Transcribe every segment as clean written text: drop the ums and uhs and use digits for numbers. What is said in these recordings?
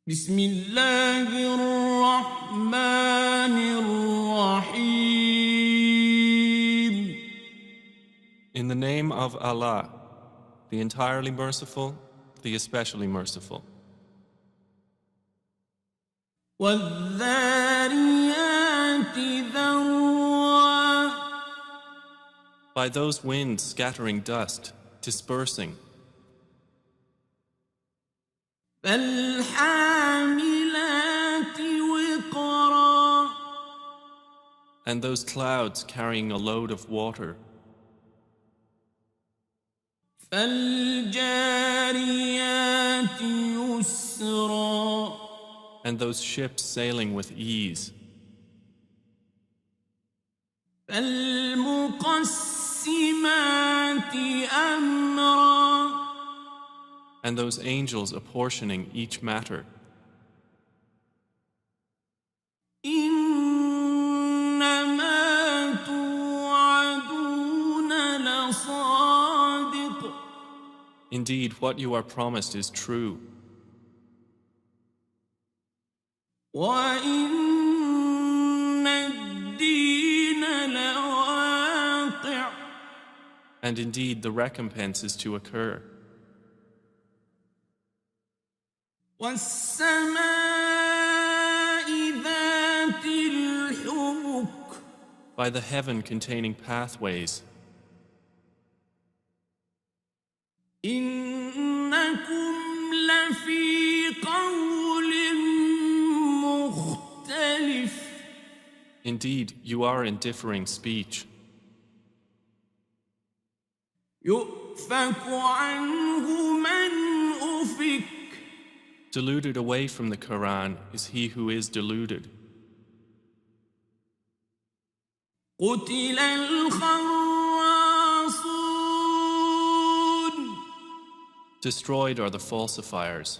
بسم الله الرحمن الرحيم. In the name of Allah, the entirely merciful, the especially merciful. والذاريات ذروا. By those winds scattering dust, dispersing, فالحاملات وقرا. and those clouds carrying a load of water, فالجاريات يسرا. and those ships sailing with ease, فالمقسمات أمرا. and those angels apportioning each matter. إنما توعدون لصادق. Indeed, what you are promised is true, وإن الدين لواقع. and indeed the recompense is to occur. والسماء ذات الحبك. By the heaven containing pathways, إنكم لفي قول مختلف. indeed you are in differing speech. يؤفك عنه من أفك. Deluded away from the Quran is he who is deluded. قتل الخراصون. Destroyed are the falsifiers,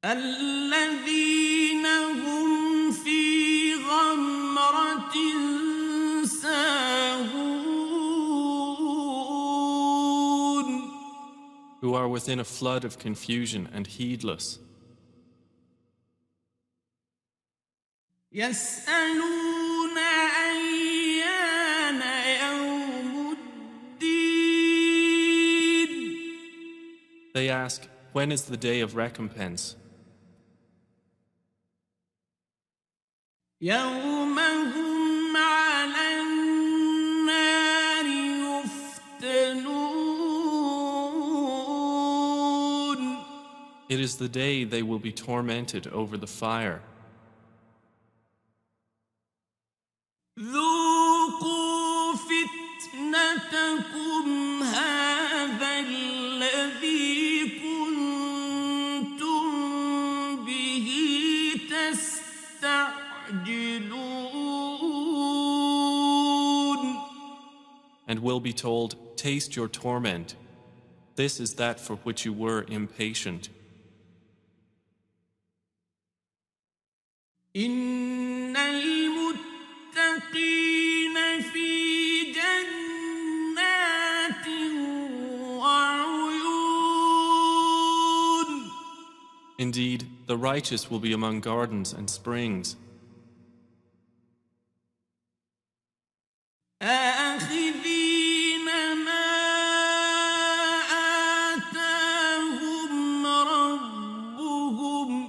الذين هم في غمرة ساهون. who are within a flood of confusion and heedless. يسألون أيان يوم الدين. They ask, when is the day of recompense? يوم هم على النار يفتنون. It is the day they will be tormented over the fire. ذوقوا فتنتكم هذا الذي كنتم به تستعجلون. And will be told, taste your torment. This is that for which you were impatient. إن المتقين في جنات وعيون. Indeed, the righteous will be among gardens and springs, آخذين ما آتاهم ربهم.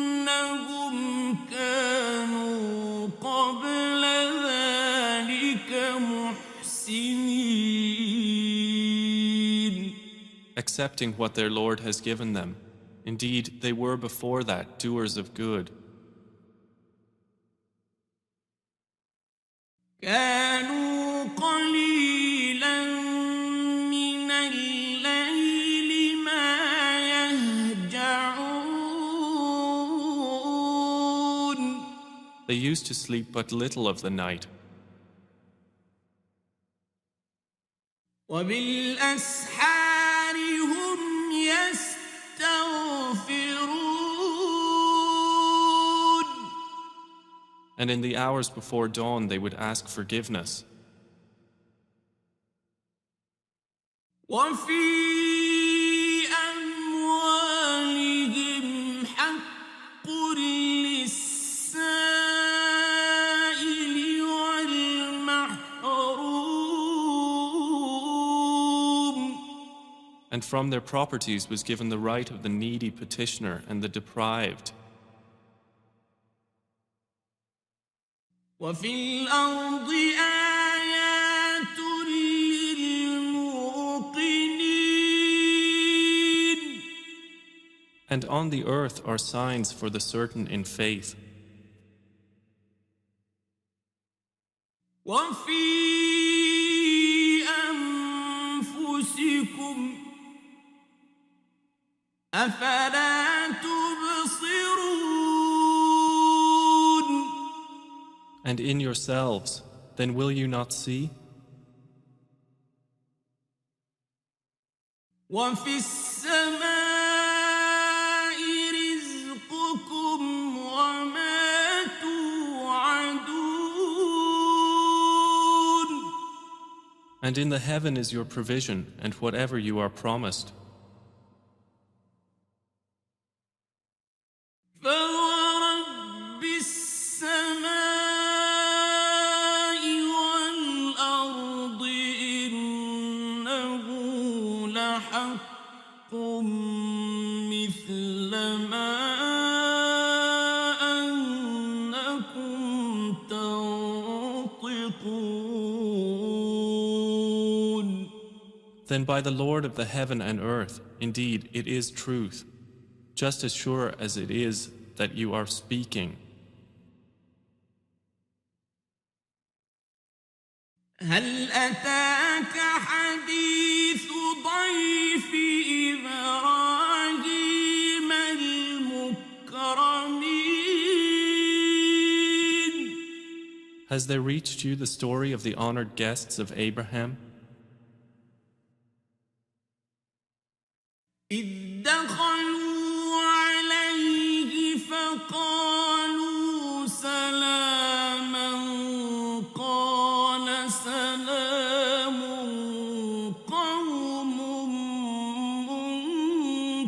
إنهم كانوا قبل ذلك محسنين. accepting what their Lord has given them. Indeed, they were before that doers of good. كانوا قليلا من الليل ما يهجعون. They used to sleep but little of the night, وبالأسحار هم يستغفرون. and in the hours before dawn they would ask forgiveness. وفي أموالهم حق للسائل والمحروم. And from their properties was given the right of the needy petitioner and the deprived. وفي الأرض آيات للموقنين. And on the earth are signs for the certain in faith. وفي أنفسكم أفلا تبصرون. And in yourselves, then will you not see? وفي السماء رزقكم وما توعدون. And in the heaven is your provision and whatever you are promised. فورب السماء والأرض إنه لحق مثل ما أنكم تنطقون. Then by the Lord of the heaven and earth, indeed it is truth, just as sure as it is that you are speaking. هل أتاك حديث ضيف إبراهيم المكرمين. Has there reached you the story of the honored guests of Abraham? إذ دخلوا عليه فقالوا سلاما قال سلام قوم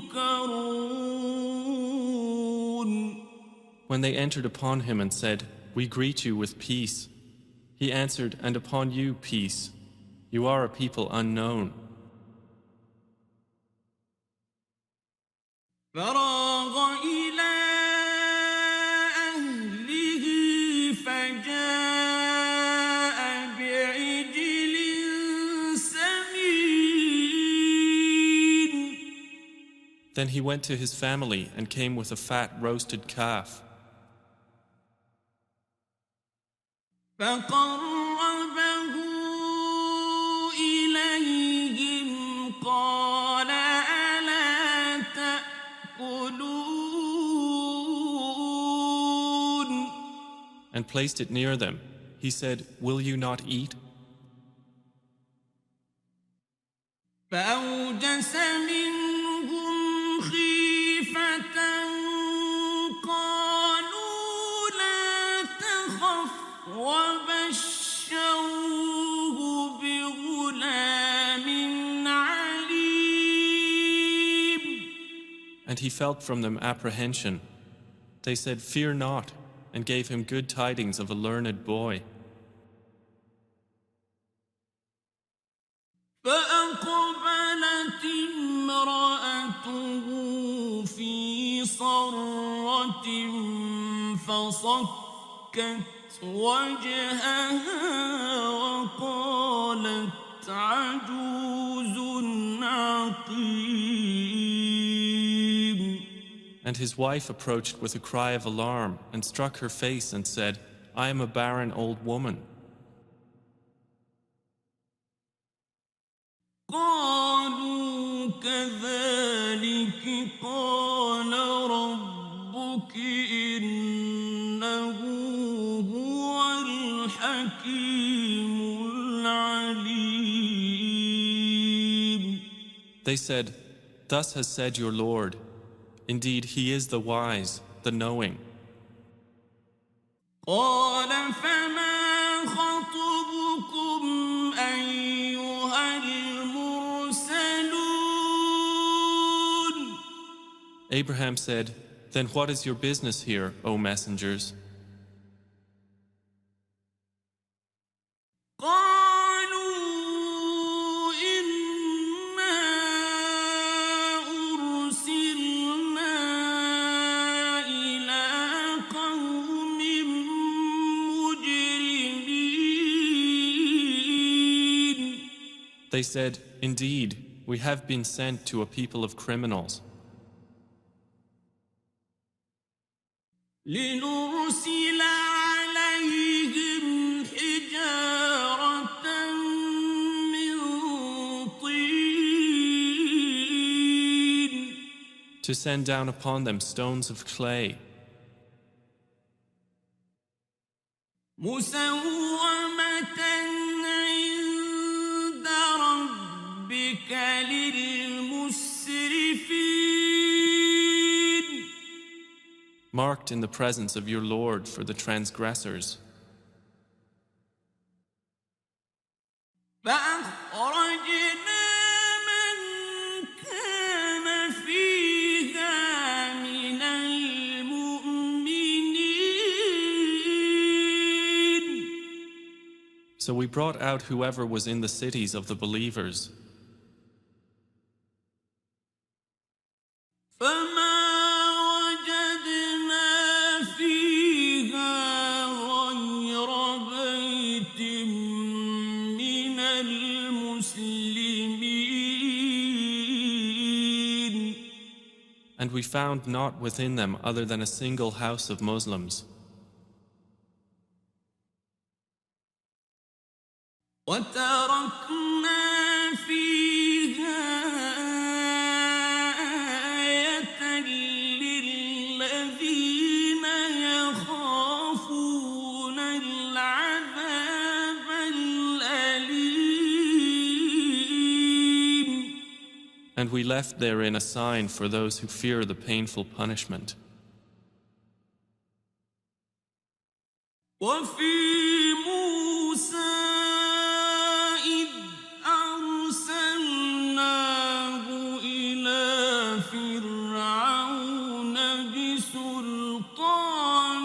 منكرون. When they entered upon him and said, "We greet you with peace," he answered, "And upon you peace. You are a people unknown." فراغ إلى أهله فجاء بعجل سمين. Then he went to his family and came with a fat roasted calf. فقربه إليهم قال ألا تأكلون. And placed it near them. He said, "Will you not eat?" فأوجس منهم خيفة قالوا لا تخف وبشروه بغلام عليم. And he felt from them apprehension. They said, "Fear not," and gave him good tidings of a learned boy. فأقبلت امرأته في صرة فصكت وجهها وقالت عجوز عقيم. And his wife approached with a cry of alarm and struck her face and said, "I am a barren old woman." قالوا كذلك قال ربك إنه هو الحكيم العليم. They said, "Thus has said your Lord. Indeed, he is the wise, the knowing." قال فما خطبكم أيها المرسلون. Abraham said, "Then what is your business here, O messengers?" قالوا إنا أرسلنا إلى قوم مجرمين. They said, "Indeed, we have been sent to a people of criminals, لنرسل عليهم حجارة من طين to send down upon them stones of clay, مسومة عند ربك للمسرفين. marked in the presence of your Lord for the transgressors." فأخرجنا من كان فيها من المؤمنين. So we brought out whoever was in the cities of the believers. فما وجدنا فيها غير بيت من المسلمين. And we found not within them other than a single house of Muslims. وتركنا فيها آية للذين يخافون العذاب الأليم. And we left therein a sign for those who fear the painful punishment. وفي موسى إذ أرسلناه إلى فرعون بسلطان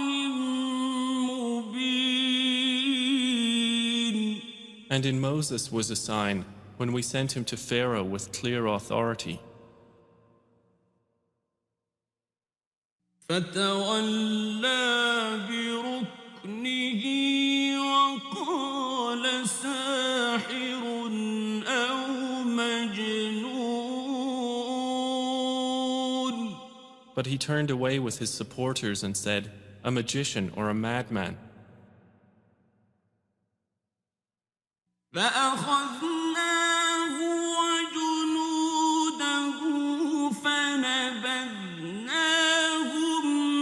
مبين. And in Moses was a sign when we sent him to Pharaoh with clear authority. فتولى بركنه وقال ساحر أو مجنون. But he turned away with his supporters and said, "A magician or a madman." فأخذناه وجنوده فنبذناهم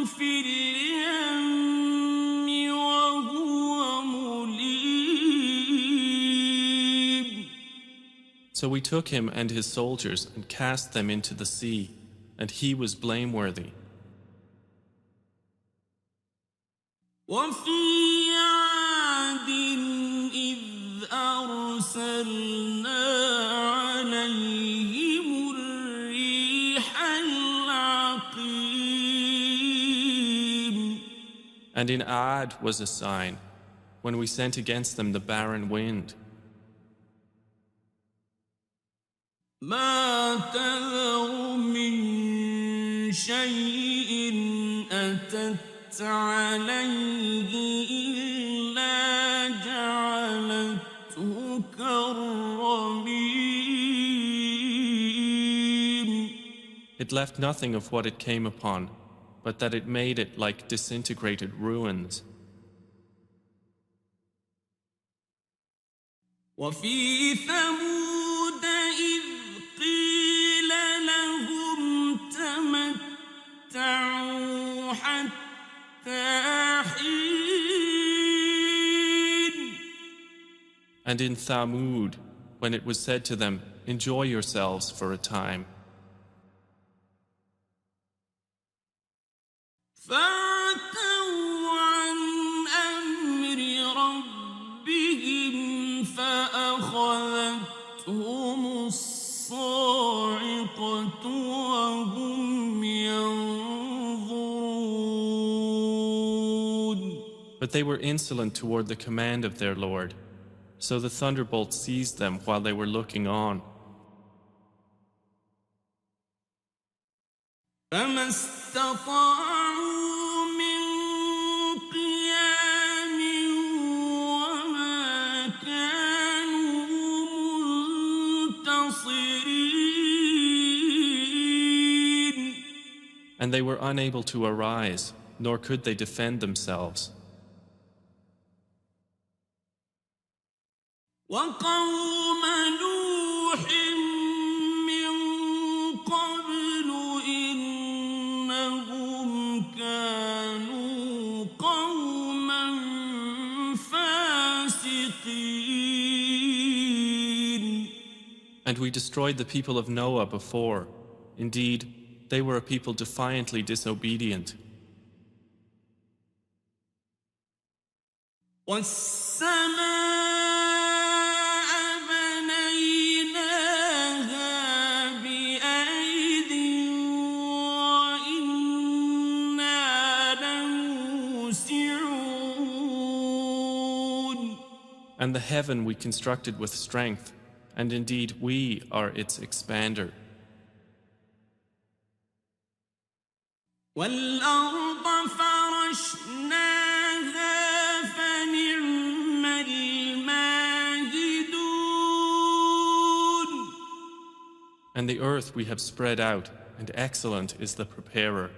في اليم وهو مليم. So we took him and his soldiers and cast them into the sea, and he was blameworthy. وفي عاد إذ أرسلنا عليهم الريح العقيم. And in Ad was a sign, when we sent against them the barren wind. ما تذر من شيء أتت عليه إلا جعلته كالرميم. It left nothing of what it came upon, but that it made it like disintegrated ruins. وفي ثمود إذ قيل لهم تمتعوا حتى حين. And in Thamud, when it was said to them, "Enjoy yourselves for a time," فعتوا عن أمر ربهم فأخذتهم الصاعقة وهم ينظرون. But they were insolent toward the command of their Lord, so the thunderbolt seized them while they were looking on. فما استطاعوا من قيام وما كانوا منتصرين. And they were unable to arise, nor could they defend themselves. وقوم نوح من قبل إنهم كانوا قوما فاسقين. And we destroyed the people of Noah before. Indeed, they were a people defiantly disobedient. والسماء بنيناها بأيد وإنا لموسعون. And the heaven we constructed with strength, and indeed we are its expander. والأرض فرشناها فنعم الماهدون. And the earth we have spread out, and excellent is the preparer.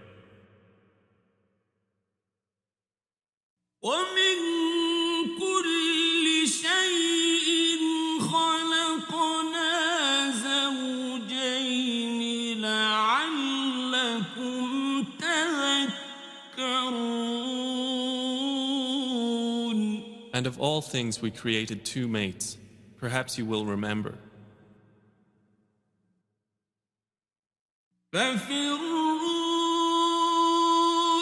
ومن كل شيء خلقنا زوجين لعلكم تذكرون. And of all things we created two mates. Perhaps you will remember. ففروا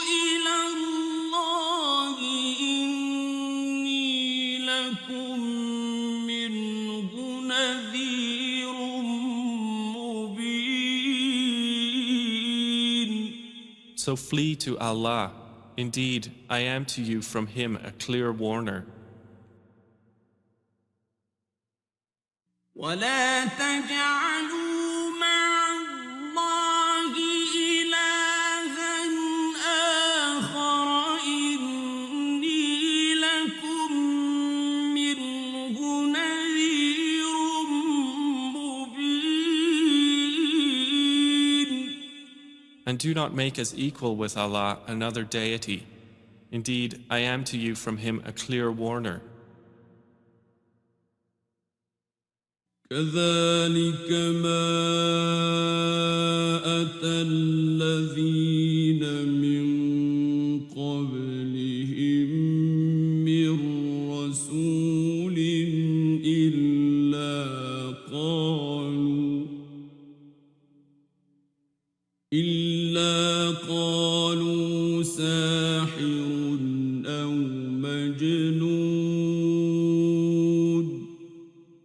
إلى الله إني لكم منه نذير مبين. So flee to Allah. Indeed, I am to you from Him a clear warner. ولا تجعلوا مع الله إلها آخر إني لكم منه نذير مبين. And do not make as equal with Allah another deity. Indeed, I am to you from Him a clear warner. كذلك ما أتى الذين من قبلهم من رسول إلا قالوا ساحر أو مجنون.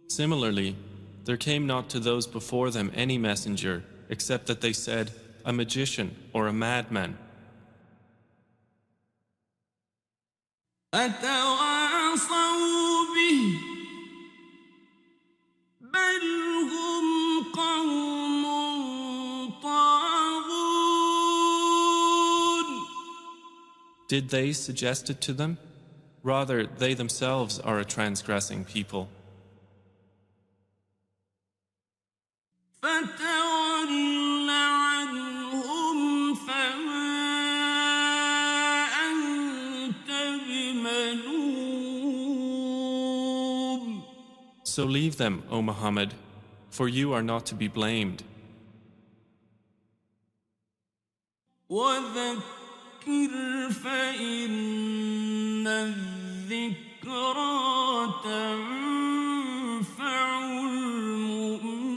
Similarly, there came not to those before them any messenger, except that they said, a magician or a madman. أتواصوا به بل هم قوم طاغون. Did they suggest it to them? Rather, they themselves are a transgressing people. فتول عنهم فما أنت بملوم. So leave them, O Muhammad, for you are not to be blamed. وذكر فإن الذكرى تنفع المؤمنين.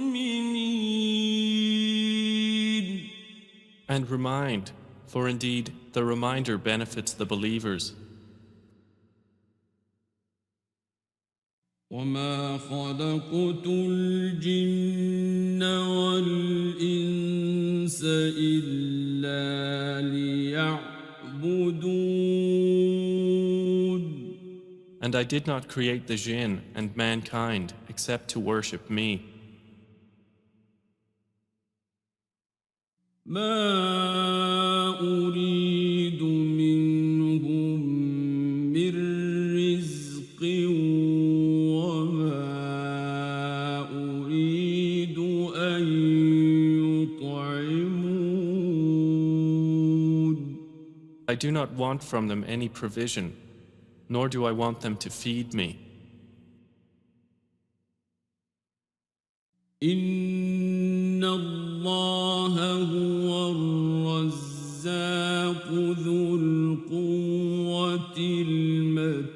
And remind, for indeed the reminder benefits the believers. وما خلقت الجن والإنس إلا ليعبدون. And I did not create the jinn and mankind except to worship me. ما أريد منهم من رزق وما أريد أن يطعمون. I do not want from them any provision, nor do I want them to feed me. إن الله هو الرزاق ذو القوة المتين.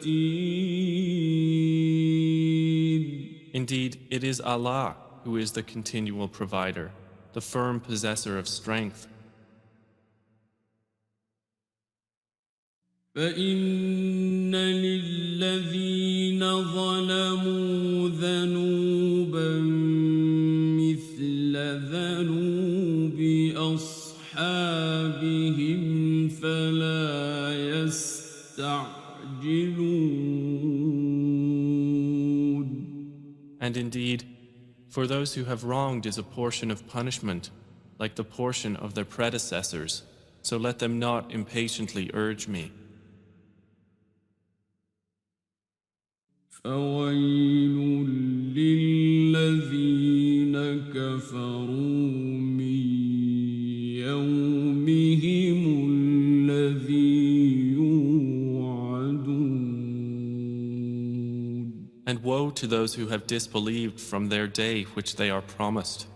Indeed, it is Allah who is the continual provider, the firm possessor of strength. فإن للذين ظلموا ذنوبا مثل ذنوب أصحابهم فلا يستعجلون. And indeed, for those who have wronged is a portion of punishment, like the portion of their predecessors, so let them not impatiently urge me. فويل للذين كفروا من يومهم الذي يوعدون. And woe to those who have disbelieved from their day which they are promised.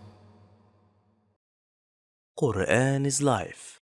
Quran is life.